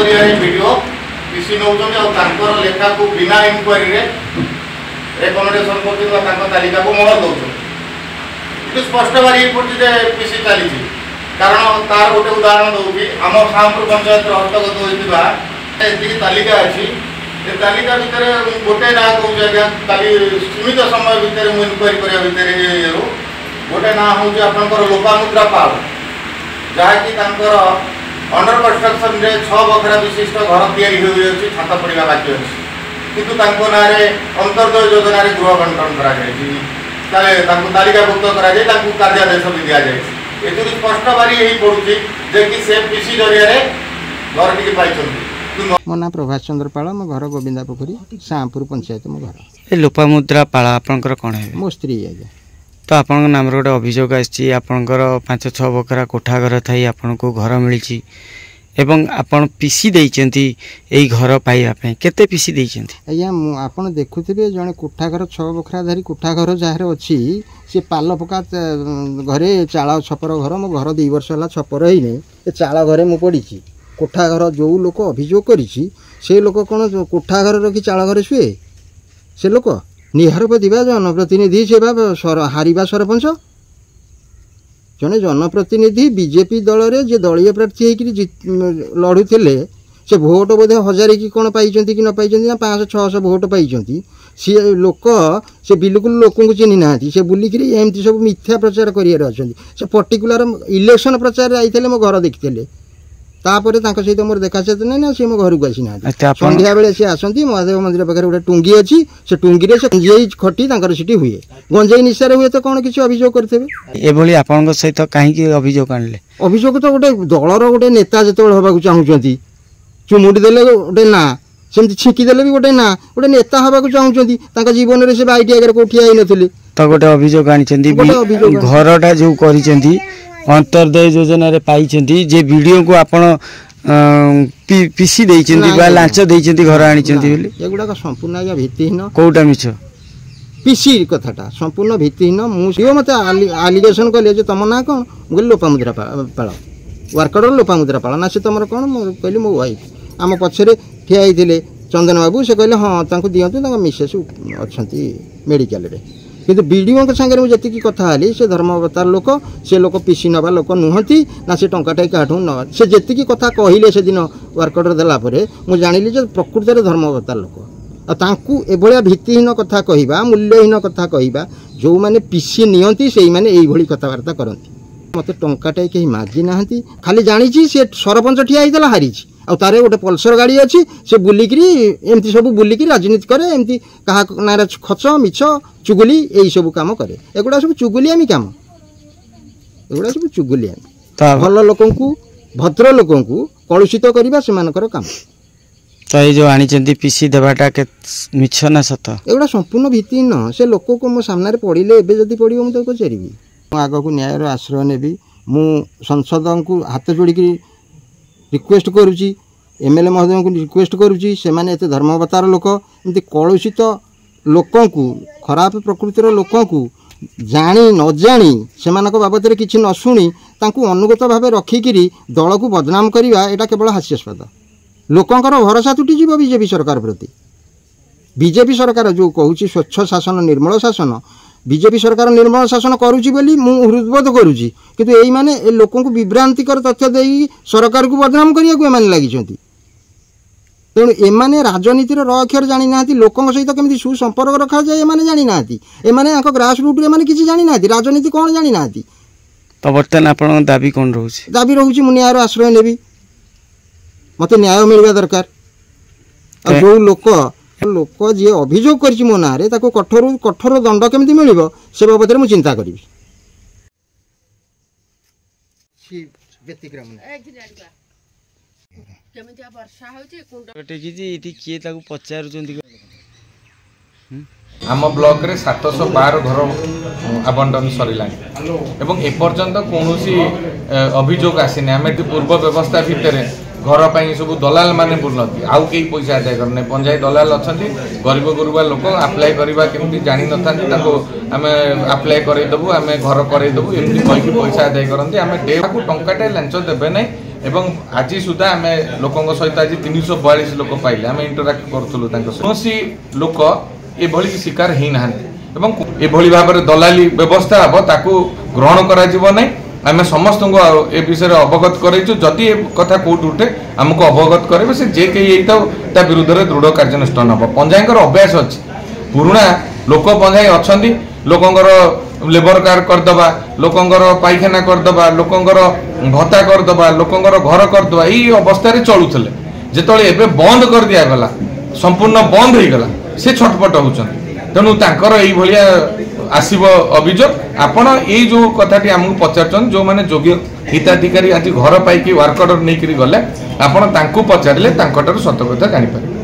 जरिया video PC नौकर लेखा को बिना इनक्वारी रेकमेंडेशन कर तालिका को मोहर दौर स्पष्ट बारी पड़े पीसी चली कारण तार गोटे उदाहरण दूसरी आम खामपुर पंचायत हस्तगत होता तालिका अच्छी तालिका भितर गोटे ना कौन आज्ञा सीमित समय भितर इनक्वारी करने भितर गोटे ना हूँ आपंकर लोपामुद्रा पाल जहाँकि अंडर कंस्ट्रक्शन रे 6 बखरा विशिष्ट घर या छात पड़ा बाकी अच्छी किंतु ना अंतर्दय योजना गृह बंटन तालिकाभुक्त कार्यादेश भी दि जाए स्पष्ट बारी पड़ुची कि से पीसी जरिया घर टी पाई। मो ना प्रभाष चंद्र पाल मो घर गोविंदा पोखरी सामपुर पंचायत मो घर लोपामुद्रा पाल आपंकर कौन है मो स्त्री आज्ञा तो आपण नाम गोटे अभियोग आपर 5-6 बखरा कोठा घर थी आपण को घर मिली एवं आपण पीसी देइचंती एई घर पाइबा केते पीसी देइचंती आज्ञा आपण देखुथिबे जने कोठा घर 6 बखरा धारी कोठा घर जार अच्छी से पाल पका घरे चाल छपर घर मो घर 2 वर्ष है छपर ही नहीं चाल घरे मु पड़ी कोठा घर जो लोक अभियोग करी से लोक कौन कोठा घर रखी चाल घर शुए से लोक निहारपति बा जनप्रतिनिधि से हारिबा सरपंच जड़े जनप्रतिनिधि बीजेपी दल रे जे दलीय प्रार्थी होकर लड़ुले से भोट बोधे 1000 कि कौन पाई कि न पाई 500-600 भोट पाई सी लोक से बिल्कुल लोक को चिन्ह ना से बुलिक एमती सब मिथ्या प्रचार कर पर्टिकुलर इलेक्शन प्रचार आई मो घर देखते तापर सहित मोर देखा साक्षात नहीं ना सी मो घर को आसी ना संध्या बेले सी आसती महादेव मंदिर पाखे गोटे टुंगी अच्छी से टुंगी से गंजेई खटी सीटी हुए गंजेई निशारे हुए तो कौन किसी अभियोग करते आपन सहित कहीं अभियोग आणले अभियोग तो गोटे दलर गोटे नेता जो हवा चाहूँगी चुमुटी देले गोटे ना सेमती छिकीदेले भी गोटे ना गोटे नेता हवा चाहूँगी जीवन में से बाईटी आगे कौटी आई नी तो गोटे अभियोग आनी घरटा जो कर अंतर्दय योजना रे पाई जे वीडियो को आपण पीसी लाच घर आनी एगुड़ा संपूर्ण आज्ञा भित्तिहीन कौटा मिछ पीसी कथाटा संपूर्ण भित्तिहीन मुझे मत आलिगेसन कले तुम ना कौन मुझे लोपामुद्रा पाल वर्कर लोपामुद्रा पाल ना से तुम कौन कहली मो वाइफ आम पछरे ठिया होते चंदन बाबू से कहले हाँ दिंतु मिसेस अच्छा मेडिकल किंतु वीडियो के सागर मुझे जी कथा हली से धर्म अवतार लोक से लोक पीसी नवा लोक नुहति ना से टंकाटा काठू न से जी कथा कहले से दिन वर्कअट देलापर मुझे जानिली प्रकृत में धर्म अवतार लोक आकू एभलिया भित्तिहीन कथा कहवा मूल्यहीन कथा कहवा जो मैंने पीसी नियंती से मैंने यही कथबार्ता करती मत टंकाटा कहीं मागी ना खाली जानी से सरपंच ठिया होता हारी आ तारे गोटे पल्सर गाड़ी अच्छी से बुलिक एमती सब बुलिक राजनीति करे एमती क्या ना खच मिछ चुगुली यही सब कम करे एगुड़ा सब चुगुलियामी कम एगुड़ा सब चुगुलियामी भल लोक भद्र लोक कलुषित करवा से कम तो ये जो आनी पीसी देवाटा के मिछ ना सत एगुड़ा संपूर्ण भित्तिहीन से लोक को मो सामने पड़े एवं पड़ो मुझे पचारि आग को न्यायर आश्रय नेबी मु संसद को हाथ जोड़ी रिक्वेस्ट करुँची एमएलए महोदय को रिक्वेस्ट करुँची से माने एते धर्म अवतार लोक एमती कलुषित लोक खराब प्रकृतिर लोक जानी न जानी से बाबद किसी न शुणी अनुगत भाव रखिकी दल को बदनाम करवा यहाँ केवल हास्यास्पद लोकंर भरोसा तुटीज बीजेपी सरकार प्रति बीजेपी सरकार जो कहूँ स्वच्छ शासन निर्मल शासन बीजेपी सरकार निर्मल शासन करुँची हृदबोध करुँची किंतु यही माने लोक को विभ्रांतिकर तथ्य दे सरकार को बदनाम करने को लगी तेणु एमाने राजनीतिर र अक्षर जानी ना लोकों सहित केमी सुसंपर्क रखा जाए एमाने जानी ना एमाने ग्रास रूट एमाने किसी जानी ना राजनीति कौन जानी ना तो बर्तमान आपन दाबी कौन रोचे दाबी रोचे मु न्यायर आश्रय नेबी मते न्याय मिलवा दरकार जो लोक लोक जी अभियोग कर मो ना कठोर कठोर दंड केमती मिल से बाबद में चिंता करी आम ब्लॉक रे 712 घर आवंटन सरला एवं एपर्यंत कौन अभियोग आसनी आम पूर्व व्यवस्था भितर घर पर सब दलाल माने बुलती आउ कई पैसा आदाय करने पंचायत दलाल अच्छा गरीब गुरुबा लोक आप्लाय करवा केमती जानी न था आम आप्लाय करदेबू आम घर करदेबू एमती कहीकि पैसा आदाय करते आम डेढ़ को टंकाटे लांच देवे ना ଏବଂ ଆଜି ସୁଦ୍ଧା ଆମେ ଲୋକଙ୍କ ସହିତ ଆଜି 342 ଲୋକ ପାଇଲେ ଆମେ ଇଣ୍ଟରାକ୍ଟ କରୁଥିଲୁ ତାଙ୍କ ସହିତ କୌଣସି ଲୋକ ଏଭଳି ଶିକାର ହେଇନାହାନ୍ତି ଏବଂ ଏଭଳି ଭାବରେ ଦଲାଲି ବ୍ୟବସ୍ଥା ହେବ ତାକୁ ଗ୍ରହଣ କରାଯିବ ନାହିଁ ଆମେ ସମସ୍ତଙ୍କୁ ଏ ବିଷୟରେ ଅବଗତ କରାଇଛୁ ଯଦି ଏ କଥା କୋଉଠି ଉଠେ ଆମକୁ ଅବଗତ କରିବେ ସେ ଯେ କେହି ହେଇଥାଉ ତା ବିରୁଦ୍ଧରେ ଦୃଢ଼ କାର୍ଯ୍ୟାନୁଷ୍ଠାନ ହେବ ପଞ୍ଜାଇଙ୍କର ଅଭ୍ୟାସ ଅଛି ପୁରୁଣା ଲୋକ ପଞ୍ଜାଇ ଅଛନ୍ତି ଲୋକଙ୍କର ଲେବର କାର୍ଡ କରିଦେବା ଲୋକଙ୍କର ପାଇଖାନା କରିଦେବା ଲୋକଙ୍କର ଭତ୍ତା କରିଦେବା ଲୋକଙ୍କର ଘର କରିଦେବା ଏଇ ଅବସ୍ଥାରେ ଚଳୁଥିଲେ ଯେତେବେଳେ ଏବେ ବନ୍ଦ କରିଦିଆଗଲା ସମ୍ପୂର୍ଣ୍ଣ ବନ୍ଦ ହେଇଗଲା ସେ ଛଟପଟ ହେଉଛନ୍ତି ତେଣୁ ତାଙ୍କର ଏଇଭଳିଆ ଆସିବ ଅଭିଯୋଗ ଆପଣ ଏଇ ଯେଉଁ କଥାଟି ଆମକୁ ପଚାରୁଛନ୍ତି ଯେଉଁମାନେ ଯୋଗ୍ୟ ହିତାଧିକାରୀ ଆଜି ଘର ପାଇକି ୱାର୍କ ଅର୍ଡର ନେଇକରି ଗଲେ ଆପଣ ତାଙ୍କୁ ପଚାରିଲେ ତାଙ୍କଠାରୁ ସତ କଥା ଜାଣିପାରିବେ।